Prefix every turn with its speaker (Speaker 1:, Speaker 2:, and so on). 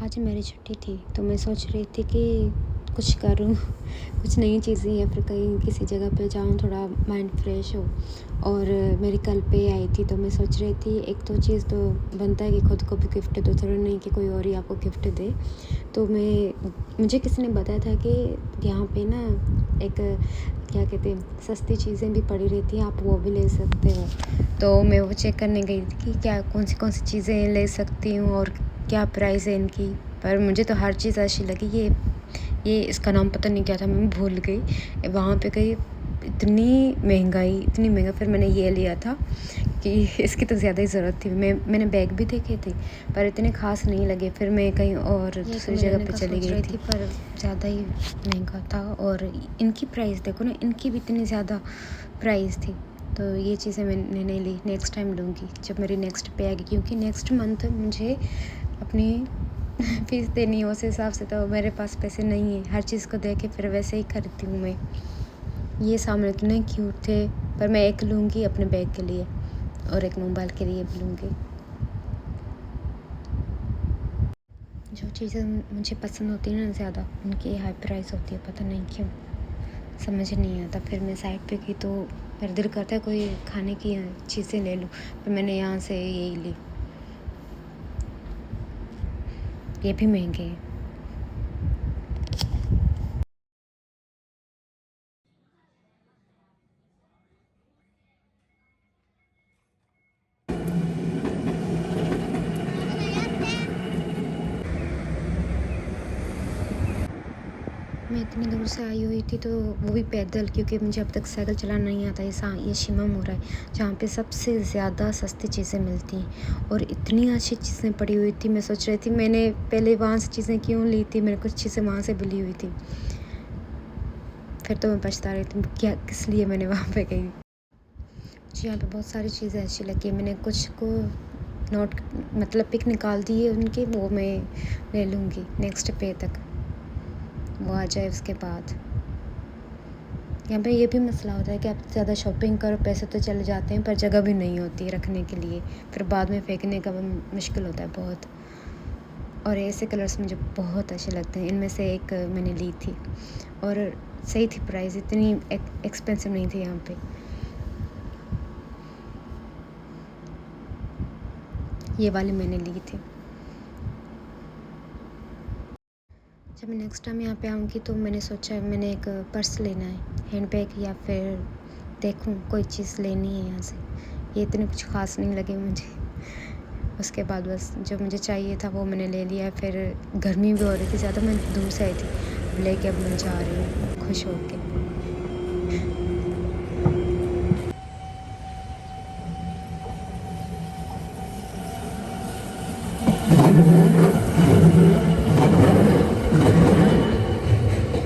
Speaker 1: आज मेरी छुट्टी थी तो मैं सोच रही थी कि कुछ करूँ कुछ नई चीज़ें या फिर कहीं किसी जगह पे जाऊँ, थोड़ा माइंड फ्रेश हो। और मेरी कल पे आई थी तो मैं सोच रही थी एक तो चीज़ तो बनता है कि खुद को भी गिफ्ट दो, थोड़ा नहीं कि कोई और ही आपको गिफ्ट दे। तो मुझे किसी ने बताया था कि यहाँ पे ना एक क्या कहते हैं सस्ती चीज़ें भी पड़ी रहती हैं, आप वो भी ले सकते हो। तो मैं वो चेक करने गई थी कि क्या कौन सी चीज़ें ले सकती हूँ और क्या प्राइस है इनकी। पर मुझे तो हर चीज़ अच्छी लगी। ये इसका नाम पता नहीं क्या था, मैं भूल गई। वहाँ पे गई, इतनी महंगा, फिर मैंने ये लिया था कि इसकी तो ज़्यादा ही ज़रूरत थी। मैंने बैग भी देखे थे पर इतने ख़ास नहीं लगे। फिर मैं कहीं और दूसरी जगह पे चली गई थी पर ज़्यादा ही महंगा था। और इनकी प्राइस देखो ना, इनकी भी इतनी ज़्यादा प्राइस थी। तो ये चीज़ें मैंने नहीं ली, नेक्स्ट टाइम लूँगी जब मेरी नेक्स्ट पे आएगी, क्योंकि नेक्स्ट मंथ मुझे अपनी फ़ीस देनी है। उस हिसाब से तो मेरे पास पैसे नहीं है। हर चीज़ को देख के फिर वैसे ही खरीदती हूँ मैं। ये सामने इतने क्यूट थे पर मैं एक लूँगी अपने बैग के लिए और एक मोबाइल के लिए भी लूँगी। जो चीज़ें मुझे पसंद होती है ना ज़्यादा, उनकी हाई प्राइस होती है, पता नहीं क्यों, समझ नहीं आता। फिर मैं साइड पे की तो मेरा दिल करता है कोई खाने की चीज़ें ले लूँ, पर मैंने यहाँ से यही ली। ये भी महंगे हैं। मैं इतनी दूर से आई हुई थी तो वो भी पैदल, क्योंकि मुझे अब तक साइकिल चलाना नहीं आता। ये शिमम हो रहा है जहाँ पे सबसे ज़्यादा सस्ती चीज़ें मिलती हैं और इतनी अच्छी चीज़ें पड़ी हुई थी। मैं सोच रही थी मैंने पहले वहाँ से चीज़ें क्यों ली थी, मैंने कुछ चीज़ें वहाँ से भी ली हुई थी। फिर तो मैं पछता रही थी क्या किस लिए मैंने वहाँ पे गई। जी, यहाँ पे बहुत सारी चीज़ें अच्छी लगी। मैंने कुछ को नोट मतलब पिक निकाल दी है उनकी, वो मैं ले लूँगी नेक्स्ट पे तक वो आ जाए। उसके बाद यहाँ पे ये भी मसला होता है कि आप ज़्यादा शॉपिंग करो, पैसे तो चले जाते हैं पर जगह भी नहीं होती है रखने के लिए, फिर बाद में फेंकने का मुश्किल होता है बहुत। और ऐसे कलर्स मुझे बहुत अच्छे लगते हैं। इनमें से एक मैंने ली थी और सही थी प्राइस, इतनी एक्सपेंसिव नहीं थी यहाँ पे। ये वाली मैंने ली थी। जब मैं नेक्स्ट टाइम यहाँ पे आऊँगी तो मैंने सोचा मैंने एक पर्स लेना है, हैंडबैग, या फिर देखूँ कोई चीज़ लेनी है यहाँ से। ये इतने कुछ ख़ास नहीं लगे मुझे। उसके बाद बस जो मुझे चाहिए था वो मैंने ले लिया। फिर गर्मी भी हो रही थी ज़्यादा, मैं दूर से आई थी, अब लेके अब मैं जा रही हूँ खुश होके।